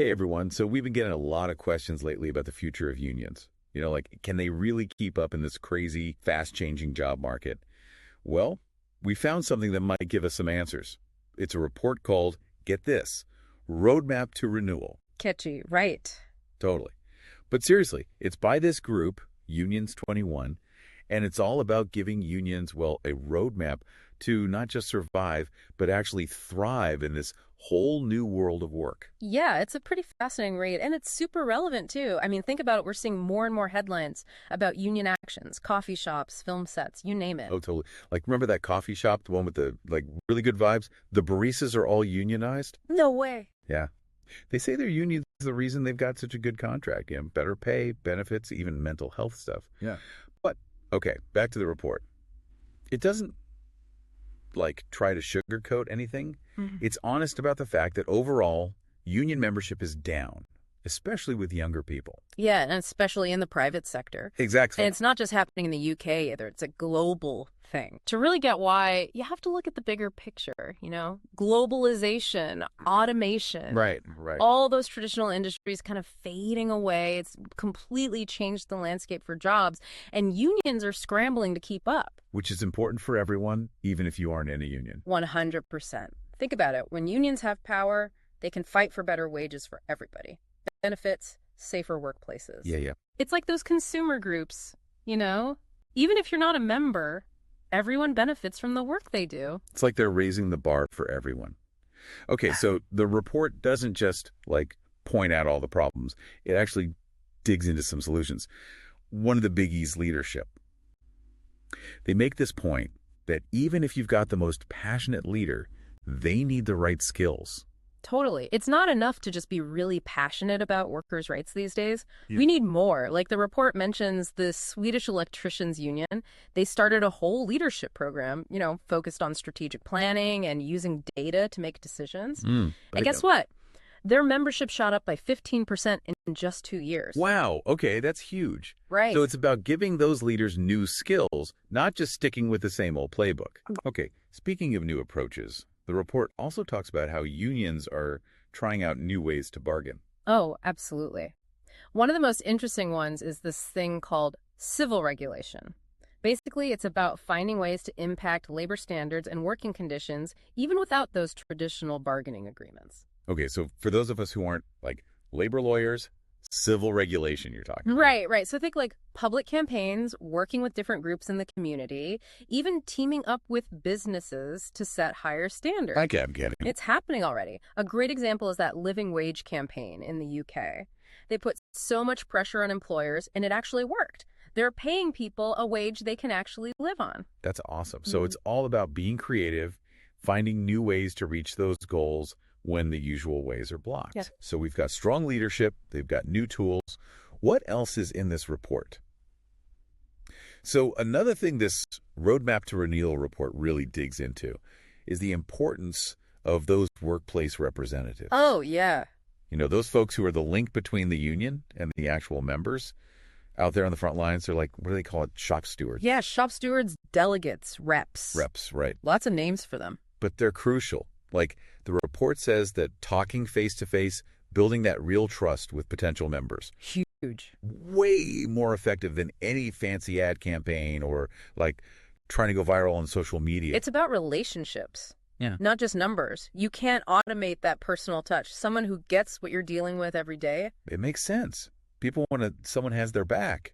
Hey everyone, so we've been getting a lot of questions lately about the future of unions. Like, can they really keep up in this crazy, fast-changing job market? Well, we found something that might give us some answers. It's a report called, get this, Roadmap to Renewal. Catchy, right. Totally. But seriously, it's by this group, Unions21, and it's all about giving unions, well, a roadmap to not just survive, but actually thrive in this whole new world of work. Yeah, it's a pretty fascinating read, and it's super relevant, too. I mean, think about it. We're seeing more and more headlines about union actions, coffee shops, film sets, you name it. Oh, totally. Like, remember that coffee shop, the one with the, really good vibes? The baristas are all unionized? No way. Yeah. They say their union is the reason they've got such a good contract. Better pay, benefits, even mental health stuff. Yeah. But, okay, back to the report. It doesn't try to sugarcoat anything. It's honest about the fact that overall, union membership is down, especially with younger people. Yeah, and especially in the private sector. Exactly. And it's not just happening in the UK either. It's a global thing. To really get why, you have to look at the bigger picture, globalization, automation. Right. All those traditional industries kind of fading away. It's completely changed the landscape for jobs, and unions are scrambling to keep up. Which is important for everyone, even if you aren't in a union. 100%. Think about it. When unions have power, they can fight for better wages for everybody. Benefits, safer workplaces. Yeah. It's like those consumer groups, Even if you're not a member, everyone benefits from the work they do. It's like they're raising the bar for everyone. Okay, so the report doesn't just, point out all the problems. It actually digs into some solutions. One of the biggies, leadership. They make this point that even if you've got the most passionate leader, they need the right skills. Totally. It's not enough to just be really passionate about workers' rights these days. Yeah. We need more. Like the report mentions the Swedish Electricians Union. They started a whole leadership program, focused on strategic planning and using data to make decisions. And guess what? Their membership shot up by 15% in just 2 years. Wow. Okay, that's huge. Right. So it's about giving those leaders new skills, not just sticking with the same old playbook. Okay, speaking of new approaches, the report also talks about how unions are trying out new ways to bargain. Oh, absolutely. One of the most interesting ones is this thing called civil regulation. Basically, it's about finding ways to impact labor standards and working conditions, even without those traditional bargaining agreements. Okay, so for those of us who aren't, labor lawyers, civil regulation you're talking about. Right. So think public campaigns, working with different groups in the community, even teaming up with businesses to set higher standards. I'm getting. It's happening already. A great example is that living wage campaign in the UK. They put so much pressure on employers, and it actually worked. They're paying people a wage they can actually live on. That's awesome. So it's all about being creative, finding new ways to reach those goals when the usual ways are blocked. Yes. So we've got strong leadership. They've got new tools. What else is in this report? So another thing this Roadmap to Renewal report really digs into is the importance of those workplace representatives. Oh, yeah. Those folks who are the link between the union and the actual members out there on the front lines. They're what do they call it? Shop stewards. Yeah, shop stewards, delegates, reps. Reps, right. Lots of names for them. But they're crucial. The report says that talking face-to-face, building that real trust with potential members. Huge. Way more effective than any fancy ad campaign or, trying to go viral on social media. It's about relationships. Yeah. Not just numbers. You can't automate that personal touch. Someone who gets what you're dealing with every day. It makes sense. People want someone has their back,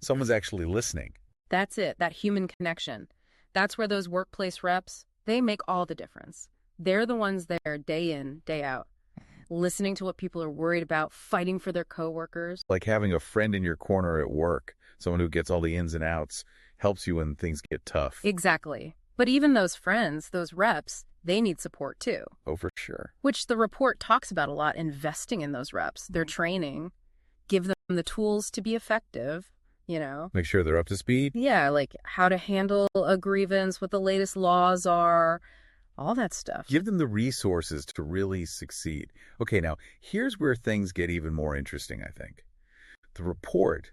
Someone's actually listening. That's it, that human connection. That's where those workplace reps, they make all the difference. They're the ones there day in, day out, listening to what people are worried about, fighting for their coworkers. Like having a friend in your corner at work, someone who gets all the ins and outs, helps you when things get tough. Exactly. But even those friends, those reps, they need support too. Oh, for sure. Which the report talks about a lot, investing in those reps, their training, give them the tools to be effective, Make sure they're up to speed. Yeah, how to handle a grievance, what the latest laws are, all that stuff. Give them the resources to really succeed. Okay, now, here's where things get even more interesting, I think. The report,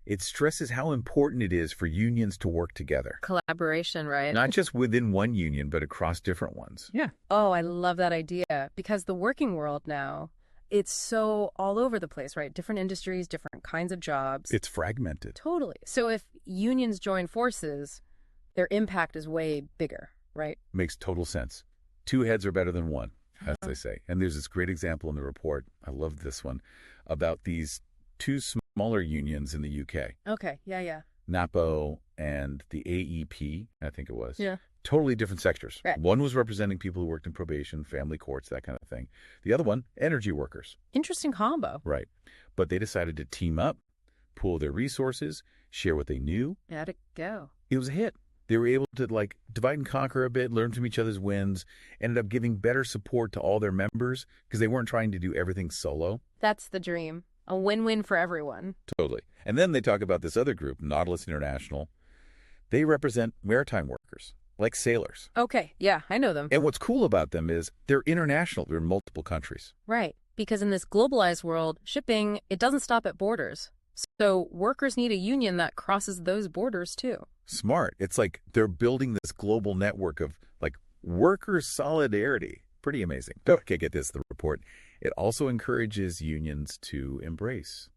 it stresses how important it is for unions to work together. Collaboration, right? Not just within one union, but across different ones. Yeah. Oh, I love that idea. Because the working world now, it's so all over the place, right? Different industries, different kinds of jobs. It's fragmented. Totally. So if unions join forces, their impact is way bigger, right? Makes total sense. Two heads are better than one, as they say. And there's this great example in the report, I love this one, about these two smaller unions in the UK. Okay, yeah. NAPO and the AEP, I think it was. Yeah. Totally different sectors. Right. One was representing people who worked in probation, family courts, that kind of thing. The other one, energy workers. Interesting combo. Right. But they decided to team up, pool their resources, share what they knew. How'd it go? It was a hit. They were able to divide and conquer a bit, learn from each other's wins, ended up giving better support to all their members because they weren't trying to do everything solo. That's the dream. A win-win for everyone. Totally. And then they talk about this other group, Nautilus International. They represent maritime workers, like sailors. Okay, yeah, I know them. And what's cool about them is they're international. They're in multiple countries. Right, because in this globalized world, shipping, it doesn't stop at borders. So workers need a union that crosses those borders too. Smart. It's like they're building this global network of worker solidarity. Pretty amazing. Okay, get this, the report. It also encourages unions to embrace.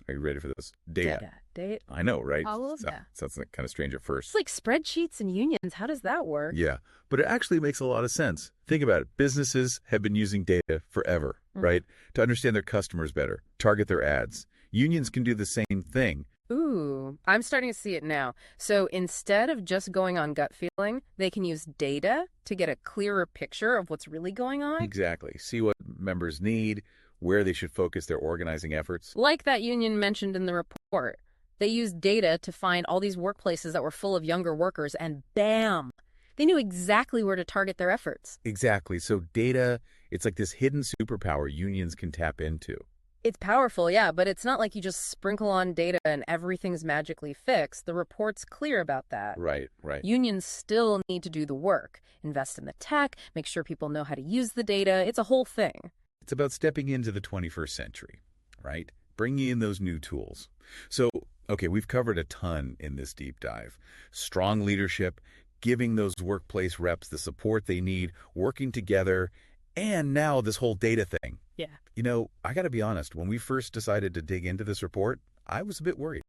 Are you ready for this? Data. Data. I know, right? All of that. Sounds kind of strange at first. It's like spreadsheets and unions. How does that work? Yeah, but it actually makes a lot of sense. Think about it. Businesses have been using data forever, right? To understand their customers better, target their ads. Unions can do the same thing. Ooh, I'm starting to see it now. So instead of just going on gut feeling, they can use data to get a clearer picture of what's really going on? Exactly. See what members need, where they should focus their organizing efforts. Like that union mentioned in the report. They used data to find all these workplaces that were full of younger workers, and bam! They knew exactly where to target their efforts. Exactly. So data, it's like this hidden superpower unions can tap into. It's powerful, yeah, but it's not like you just sprinkle on data and everything's magically fixed. The report's clear about that. Right. Unions still need to do the work, invest in the tech, make sure people know how to use the data. It's a whole thing. It's about stepping into the 21st century, right? Bringing in those new tools. So, okay, we've covered a ton in this deep dive. Strong leadership, giving those workplace reps the support they need, working together, and now this whole data thing. Yeah. You know, I got to be honest, when we first decided to dig into this report, I was a bit worried.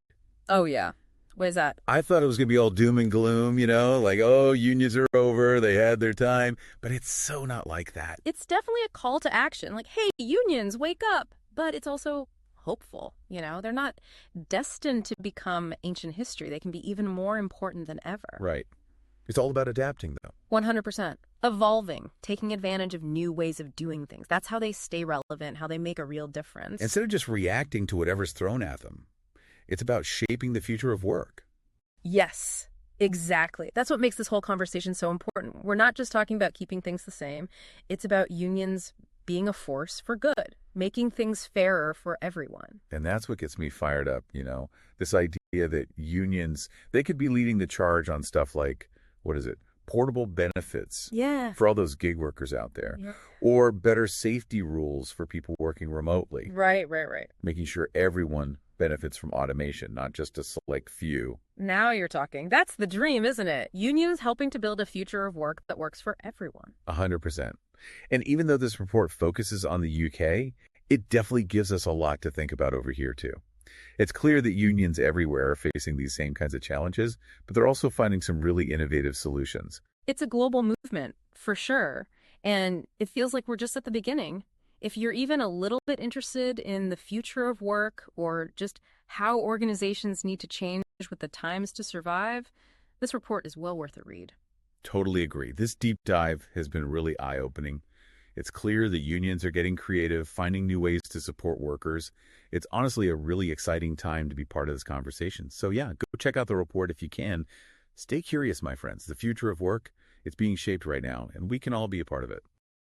Oh, yeah. What is that? I thought it was going to be all doom and gloom, oh, unions are over, they had their time. But it's so not like that. It's definitely a call to action. Like, hey, unions, wake up. But it's also hopeful, They're not destined to become ancient history. They can be even more important than ever. Right. It's all about adapting, though. 100%. Evolving, taking advantage of new ways of doing things. That's how they stay relevant, how they make a real difference. Instead of just reacting to whatever's thrown at them, it's about shaping the future of work. Yes, exactly. That's what makes this whole conversation so important. We're not just talking about keeping things the same. It's about unions being a force for good, making things fairer for everyone. And that's what gets me fired up, this idea that unions, they could be leading the charge on stuff like, portable benefits for all those gig workers out there, or better safety rules for people working remotely. Right. Making sure everyone benefits from automation, not just a select few. Now you're talking. That's the dream, isn't it? Unions helping to build a future of work that works for everyone. 100%. And even though this report focuses on the UK, it definitely gives us a lot to think about over here too. It's clear that unions everywhere are facing these same kinds of challenges, but they're also finding some really innovative solutions. It's a global movement, for sure. And it feels like we're just at the beginning. If you're even a little bit interested in the future of work or just how organizations need to change with the times to survive, this report is well worth a read. Totally agree. This deep dive has been really eye-opening. It's clear that unions are getting creative, finding new ways to support workers. It's honestly a really exciting time to be part of this conversation. So yeah, go check out the report if you can. Stay curious, my friends. The future of work, it's being shaped right now, and we can all be a part of it.